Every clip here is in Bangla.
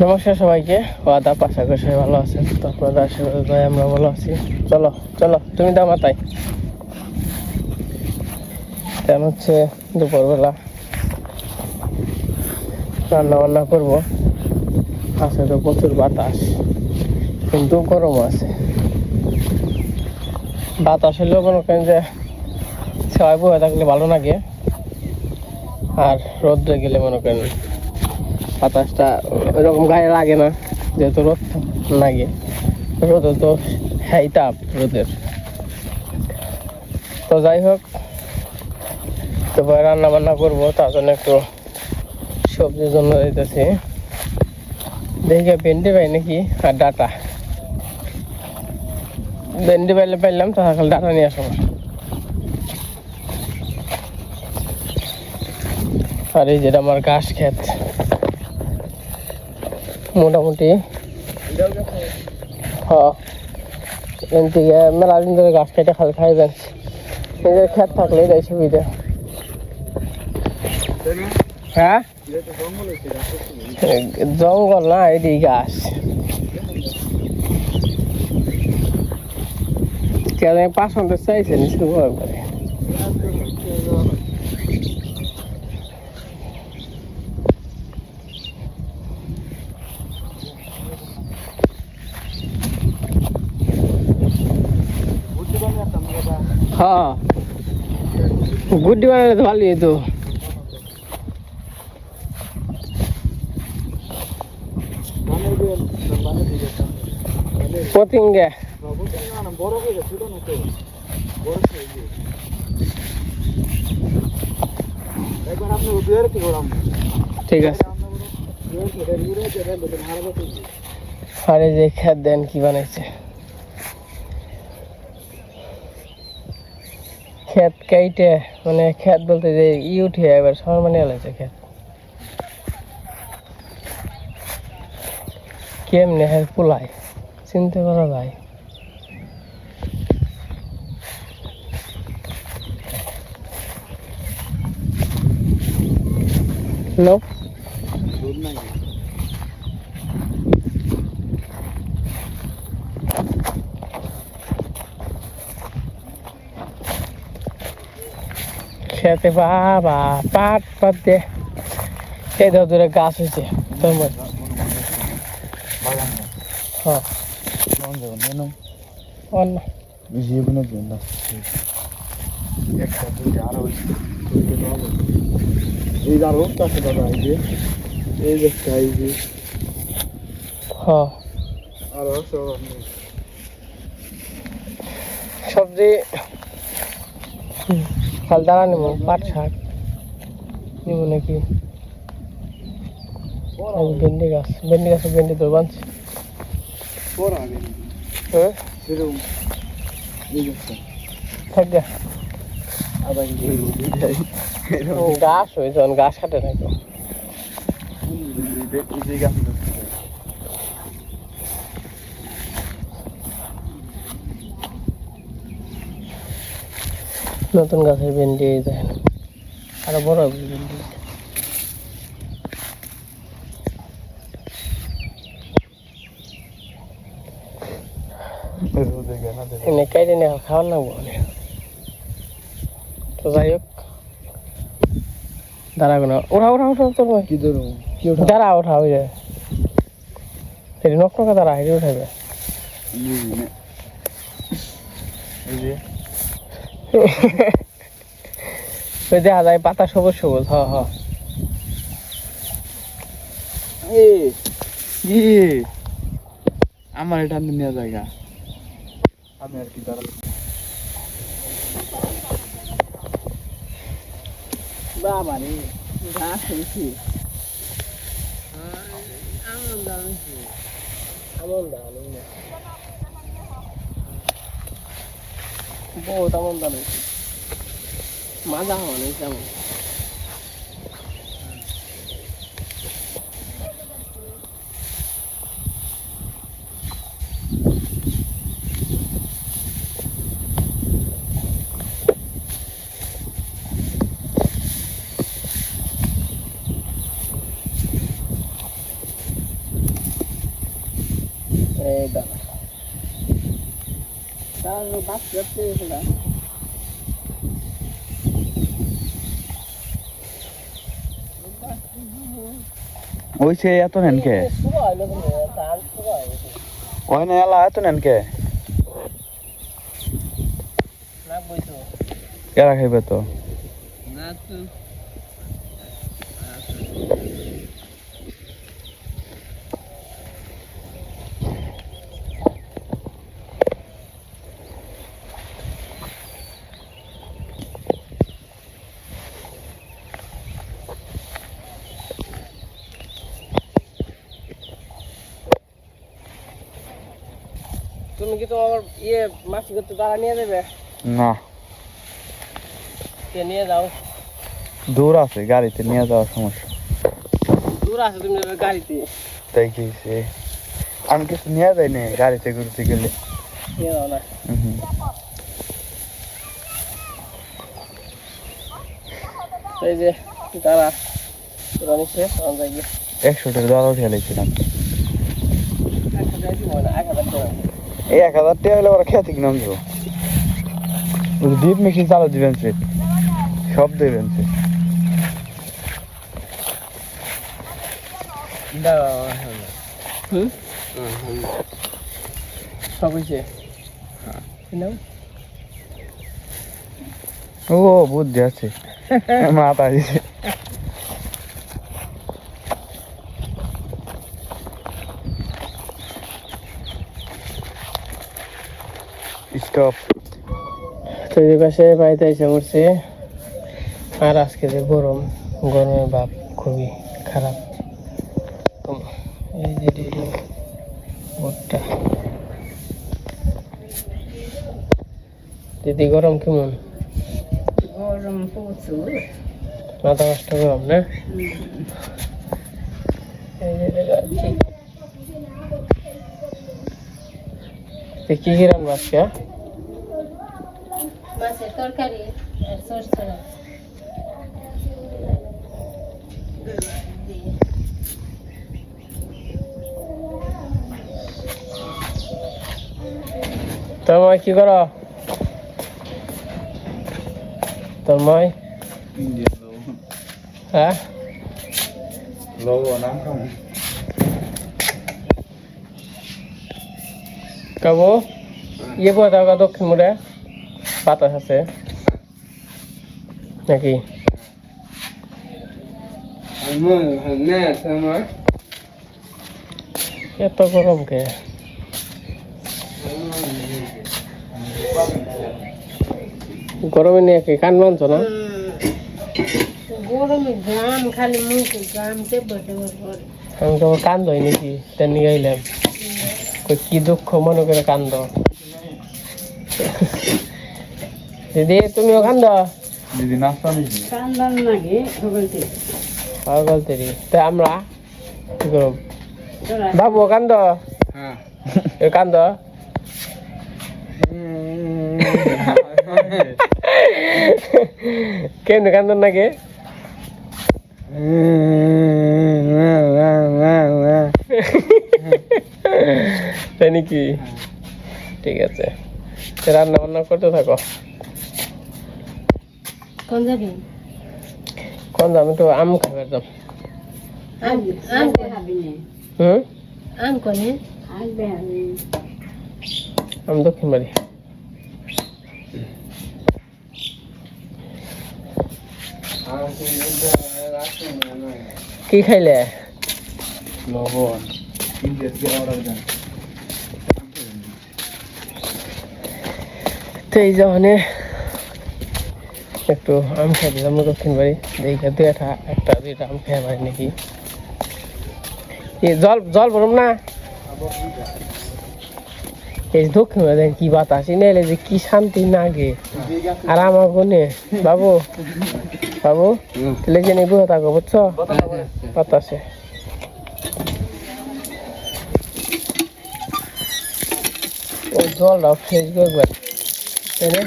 নমস্কার সবাইকে, আদাব। আশা করি সবাই ভালো আছেন। তো আপনাদের আশীর্বাদে আমরা ভালো আছি। চলো চলো, তুমি দাও মাথায়। তেমন হচ্ছে দুপুরবেলা রান্না বান্না করবো। আছে তো প্রচুর বাতাস, কিন্তু গরম আছে। বাতাস হলেও মনে করেন যে সবাই বয়ে থাকলে ভালো লাগে, আর রোদ্রে গেলে মনে করেন বাতাসটা ওইরকম গায়ে লাগে না, যেহেতু রোদ লাগে। রোদে তো হ্যাঁ তাপ রোদের। তো যাই হোক, তারপরে রান্না বান্না করবো, তার জন্য একটু সবজির জন্য দিতেছি। দেখি ভেন্ডি পাই নাকি, আর ডাটা। ভেন্ডি পাইলে পাইলাম, তাহলে ডাটা নিয়ে আসবো। আর এই যেটা আমার ঘাস ক্ষেত, মোটামুটি মেলা দিন ধরে ঘাস কেটে খালি খাইবেন। নিজের ক্ষেত থাকলে এটাই সুবিধা। হ্যাঁ, জঙ্গল না, এটি গাছ। কেন 500 চাইছেন শুরু করে? হ্যাঁ, গুড্ডি বানালে তো ভালোই তো। পতিঙ্গে ঠিক আছে। আর এই যে খেত দেন কি বানাইছে, খেত কাইটে, মানে খেত বলতে যে উঠে এবার সবার মানে এলাইছে খেত। কেমনে হ্যাঁ পুলাই চিনতে করা যায়। নো খেতে বাবা পাট পাট দিয়ে এই ধরে গাছ হয়েছে। হ্যাঁ, সবজি কাল দাঁড়া নেবো। পাট শাক নেব নাকি? ভেন্ডি গাছ, ভেন্ডি গাছে ভেন্ডি তো বানছে। গাছ হয়েছে, গাছ কাটে থাকো। নতুন গাছের ভেন্ডি দেখেন, আরো বড় ভেন্ডি। এনে কেটে নিয়ে খাওয়ার লাগবো। তো যাই হোক, দাঁড়াবো না। ওঠা ওঠা ওঠা তোমার কি ধরো, দাঁড়া ওঠা হয়ে যায়। সেটি নক নকা দাঁড়া হেঁটে উঠাবে। দেখা যায় পাতা সবুজ সবুজ। হ হ, আমার এটা নেওয়া জায়গা। আমি আর কি দাঁড়াবো বাবা রে, গাছ হয়েছি বহুত আমন্ত্রণ হয়েছে, মাজা হওয়া নেই তেমন। এই দা তার বাপ করতে এসেটা ওই সে এত নেন কে শুরু হইলো তো তার শুরু হইলো ওই না এলা এত নেন কে না বইতো এরা খাইবে তো না তো তুমি কি তোমার ইয়ে মাছি করতে তারা নিয়ে যাবে না কে নিয়ে যাও দূর আছে গাড়িতে নিয়ে যাওয়ার সমস্যা দূর আছে তুমি যাবে গাড়িতে তাই কি সে আমি কিছু নিয়ে যাই না গাড়িতে ঘুরতে গেলে নিয়ে যাও না এই যে তারা তোরা নিচ্ছে তখন যাই 100 টাকা দেওয়া উঠে লেগেছিলাম 1000 টাকা এই 1000 টাকা হলে ওরা খেতে কিনে আনবো ডিপ মেশিন চালু দিবেন সে সব দেবেন সে সব হয়েছে ও বুদ্ধি আছে মাথা দিছে স্টপ তো এই পাশে বাড়িতে এসে পড়ছে আর আজকে যে গরম গরমের ভাব খুবই খারাপ তো এই যে ভুট্টা দিদি গরম কেমন গরম প্রচুর মাথা কষ্ট গরম না এই যে কি কি রান্না আজকে মাছের তরকারি আর সরষে তোমায় কি করো তোমায় হ্যাঁ নাম কেমন কাবু ইয়ে বোঝা দক্ষিণ মোড়ে বাতাস আছে নাকি এত গরম কে গরমে নিয়ে কি কান বানছ না গরমে ঘাম খালি মুখে ঘাম চেপে আমি তো কান্দ হয় নাকি তার নিয়ে আইলাম কি দুঃখ মনে করে কান্দ দিদি তুমিও কান্দ দিদি নাস্তা নিয়েছি কান্দান লাগে বলতে গলতেরি তা আমরা কি করব বাবু কান্দ এ কান্দ কেমনে কান্দন নাকি তাই নাকি ঠিক আছে রান্না বান্না করতে থাকো কোন যাবি কোন আমি তো আম খাবার দাম আম খাবি না আম কোনে আসবে আম দক্ষিণ বাড়ি কি খাইলে লবণ অর্ডার দেন তো এই যখন একটু আম খাই দিলাম দক্ষিণ বাড়ি দেখে একটা দুইটা আম খেয়ে পারি নাকি জল জল ভরম না এই দক্ষিণ বাড়ি দেখেন কি বাতাস এলে যে কি শান্তি লাগে আর আমার বোনে বাবু বাবু তাহলে যে নেই বুঝে থাকো বুঝছো বাতাসে ও জলটা ফ্রেশ একবার তাই না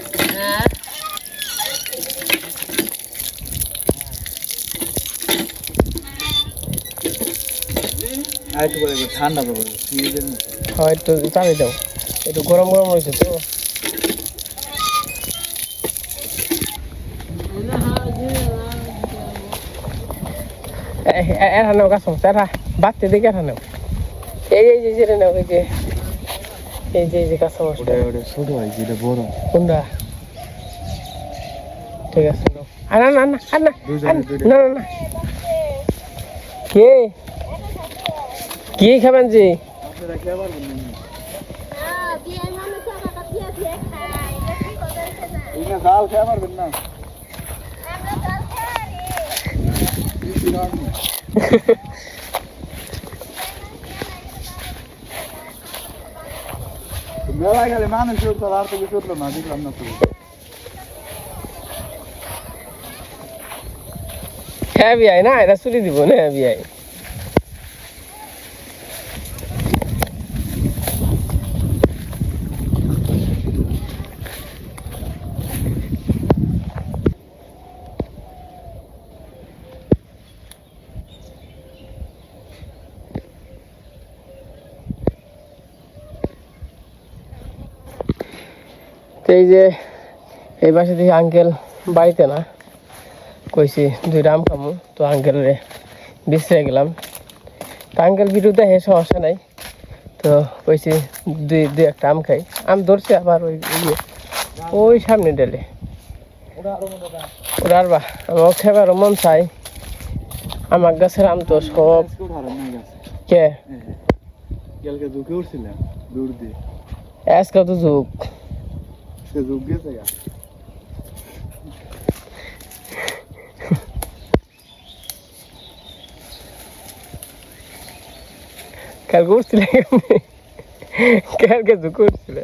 একটু করে ঠান্ডা পাবো ফ্রিজের মতো হয় একটু চালিয়ে দাও, একটু গরম গরম রয়েছে তো। এরা নেও গাছ এরা বাড়তে দিকে এরা নেও, এই এই যে যেটা নেও, এই যে এই যে গাছ ওটা ওটা ছোট হয় যেটা বড় কোনটা? ঠিক আছে নাও। আর না না না আর না না না না কে কি খাবেন যে? আপনারা খেয়ে পারবেন না জাল খেয়ে পারবেন না মেলায় গেলে মানুষ উঠতো আর তো কিছু উঠলো না দেখলাম না তো হ্যাঁ বিয়াই না, এটা চুরি দিব না বিয়াই। তো এই যে এই পাশে দেখি আঙ্কেল বাড়িতে না, কইছি দুইটা আম খামু, তো আঙ্কেলরে বিশ্রে গেলাম। তো আঙ্কেল ভিডিও দেখে সমস্যা নাই, তো কইছি দুই একটা আম খাই। আম ধরছে আবার ওই সামনে ডেলে ওরা আর বা আমার খেবারও মন চাই। আমার গাছের আম তো সব কে কালকে ঝুঁকে উঠছিলাম দূর দিয়ে আজকে তো যুগ সে ঝুঁক গেছে গা কালকে উঠছিলে কালকে যুগ উঠছিলে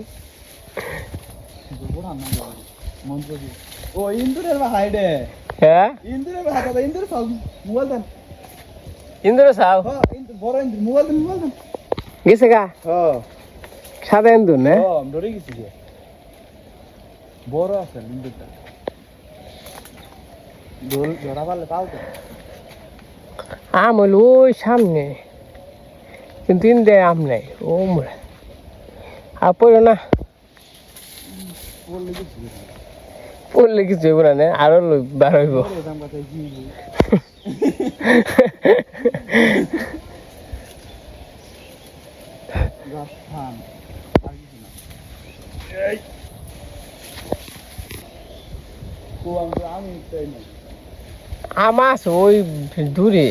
ও ইন্দুরের হাইডে হ্যাঁ ইন্দুরের হাতে ইন্দুর সব মোবাইল দেন ইন্দুরে চাও হ্যাঁ বড় ইন্দুর মোবাইল দেন গেছে গা হ্যাঁ সাদা ইন্দুর না হ্যাঁ ধরে গেছি যে বড় আছে ইন্দুরটা দোল ধরা পারলে পাও তো আম হইল ওই সামনে, কিন্তু ইন্দে আম নাই ও মোড়া আর পড়ো না, বললে কিছু পড়লে কিছু হইব না, আরো বার হইব। দাম কথা কি গাছ থাম আর কিছু না এই ও আমি তাই না আম আছে ওই দূরে,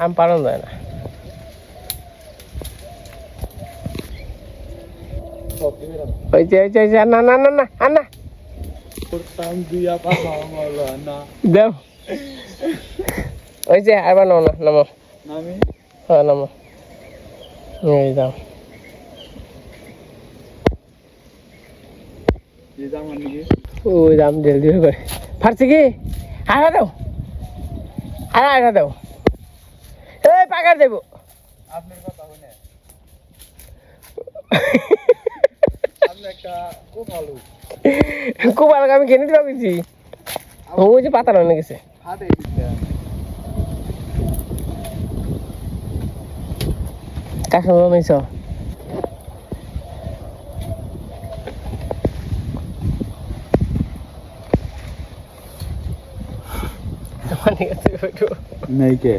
আম পালন যায় না। ওই যে না না না না আর না করতাম দিয়া পাপা মাওলা না দেও, ওই যে আবার নাও না নামো, আমি হ্যাঁ নামো, এই যাও যে জামান নিয়ে ওই দাম দেড় দিয়ে করে ফাটছে কি আড়া দাও, আড়া দাও, এই পাকার দেবো। আপনার কথা হইনে আপনি একটা খুব ভালো খুব ভালো আমি কিনে দিতে পারছি, ওই যে পাতা রয়ে গেছে হাতে কার সঙ্গে মিছ নাই কে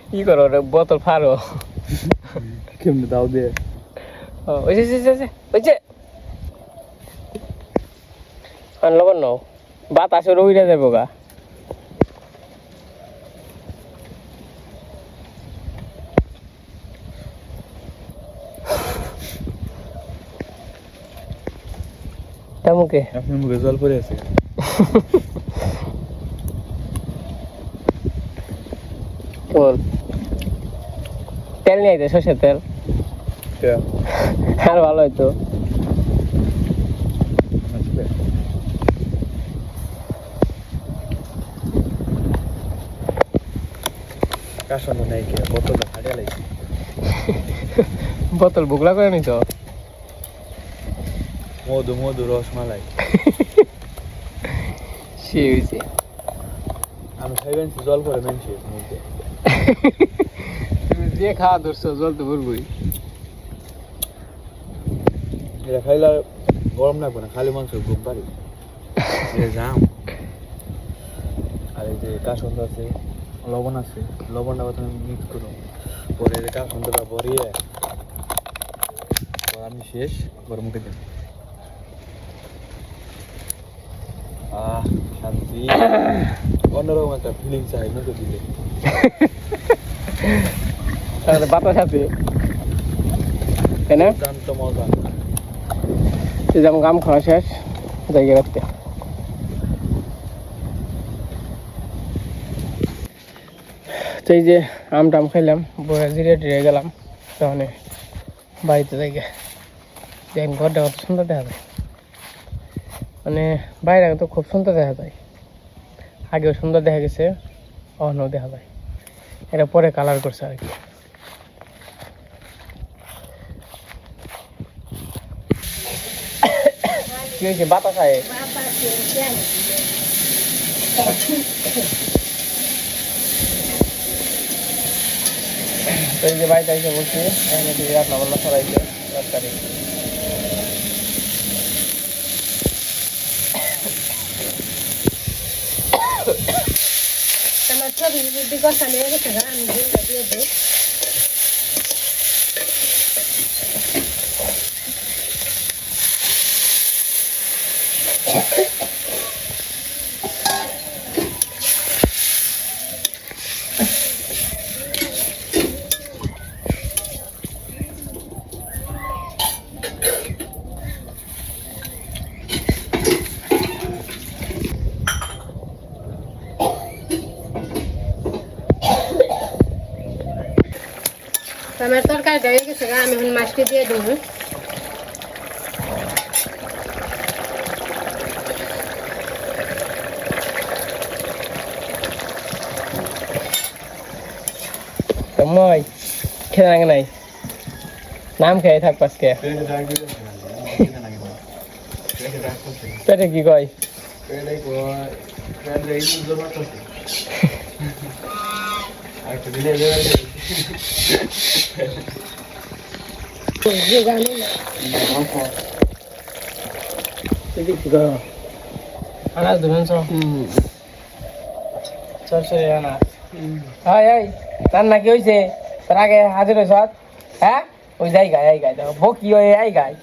কি করো রে বোতল ফারো, কেমনে দাও দে ওই যে ওই যে লবণ নাও, বাতাসে রইরা যাবো গা। মুখে আপনার মুখে জল পড়ে আছে কেমন তেল নিয়ে আইতে সর্ষের তেল আর ভালো হইতো। কাশন নাই কে বোতলটা ফাটিয়া লাগছে বোতল বুগলা করে নিত মধু মধু রসমালাই সে হয়েছে আমি খাইবেন জল পরে মেনছি মধ্যে তুমি যে খাওয়া ধরছো জল তো ভরবই। এটা খাইলে গরম লাগবে না, খালি মাংস ঘুম পারি। জাম আর এই যে কাসন্দ আছে, লবণ আছে, লবণটা প্রথমে মিক্স করো, পরে এই কাসন্দটা ভরিয়ে আমি শেষ গরম মুখে দিন। শান্তি, অন্যরকম একটা ফিলিং চাই মুখে দিলে। তাহলে বাতাস আছে তাই না? শান্ত মজা। যেমন গাম খাওয়া শেষ জায়গা রাখতে। তো এই যে আম টাম খাইলাম, বয়ে জিরে টিরে গেলাম, তখন বাড়িতে জায়গা দেখেন ঘরটা কত সুন্দর দেখা যায়। মানে বাইরে তো খুব সুন্দর দেখা যায়, আগেও সুন্দর দেখা গেছে, অন্যও দেখা যায়। এটা পরে কালার করছে আর কি। কি হয়েছে বাতাস আয়? তো এই যে বাড়িতে এসে বলছি এখানে দিয়ে রান্না বান্না করাইছে তরকারি। আমার ছবি যদি গসা নিয়ে গেছে আমি দিয়ে দিই। আমার তরকারিটা হয়ে গেছে, আমি এখন মাছটি দিয়ে দেবো। মই খেয়ে নাগে নাই, নাম খেয়ে থাক পাঁচকে। পেটে কি কয়? আনাজ দেবেন সব সরষে আনাজ। হাই হাই রান্না কি হয়েছে? তার আগে হাজির হয়েছ? হ্যাঁ ওই জায়গায় এই গাই দেখো বকি ওই এই গাই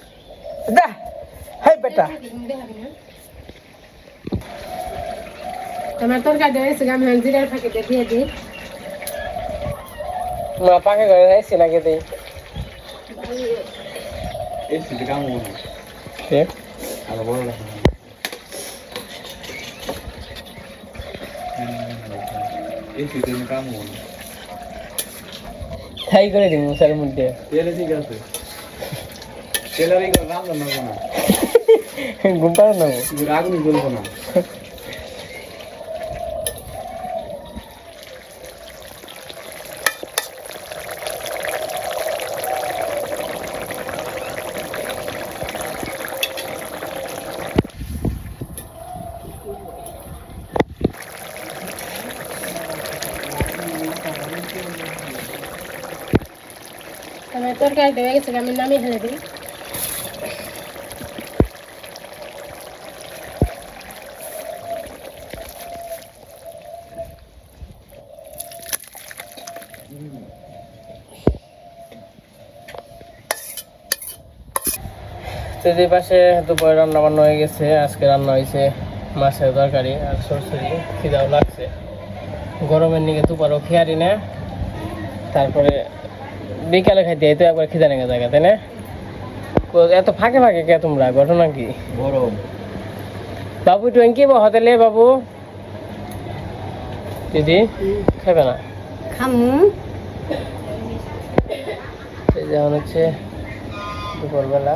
দা হাই বেটা। আমার তরকারিটা হয়ে গেছে, আমি জিরার প্যাকেটে দিয়ে দিই। মা পাকে করে এসে নাকি দেই এসি কাম মনে ঠিক আর বড় লাগে এসি তেন কাম মনে তাই করে দিন মশার মধ্যে তেলে ঠিক আছে তেলারি করে রাম না না ঘুম পাড়ো না আগুন জ্বলবো না। আমার তরকারিটা হয়ে গেছে, আমি নামিয়ে ঢেলে দিই। তো যে পাশে দুপুরে রান্না বান্না হয়ে গেছে। আজকে রান্না হয়েছে মাছের তরকারি আর সরষরি, খিদাও লাগছে গরমের নিকে দুপুরও খেয়ারি না, তারপরে বিকালে খাইতে তো একবার খিদা নেগে জায়গা তাই না? এত ফাঁকে ফাঁকে কে তোমরা, ঘটনা কি? গরম বাবু একটু কি হোটেলে বাবু দিদি খাবে না খামু এই যেমন হচ্ছে দুপুরবেলা,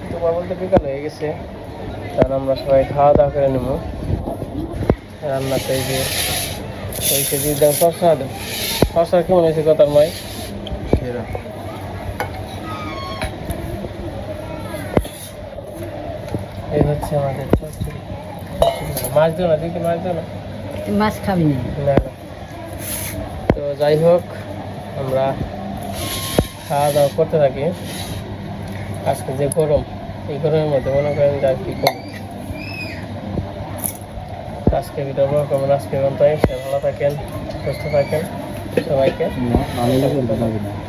দুপুর বলতে বিকাল হয়ে গেছে, কারণ আমরা সবাই খাওয়া দাওয়া করে নেবো। রান্নাতে এই যে হয়েছে দিয়ে দাও শসা দেব, শসা কেমন হয়েছে কথার নয়। এই হচ্ছে আমাদের চচ্চড়ি। মাছ দিও না দিদি, মাছ দিও না। মাছ খাবি না? না না। তো যাই হোক, আমরা খাওয়া দাওয়া করতে থাকি। আজকে যে গরম, এই গরমের মধ্যে মনে করেন যে আর কি কম। আজকে ভিডিও বড় করবেন, আজকে পর্যন্তই। ভালো থাকেন, সুস্থ থাকেন, সবাইকে ভালো লাগে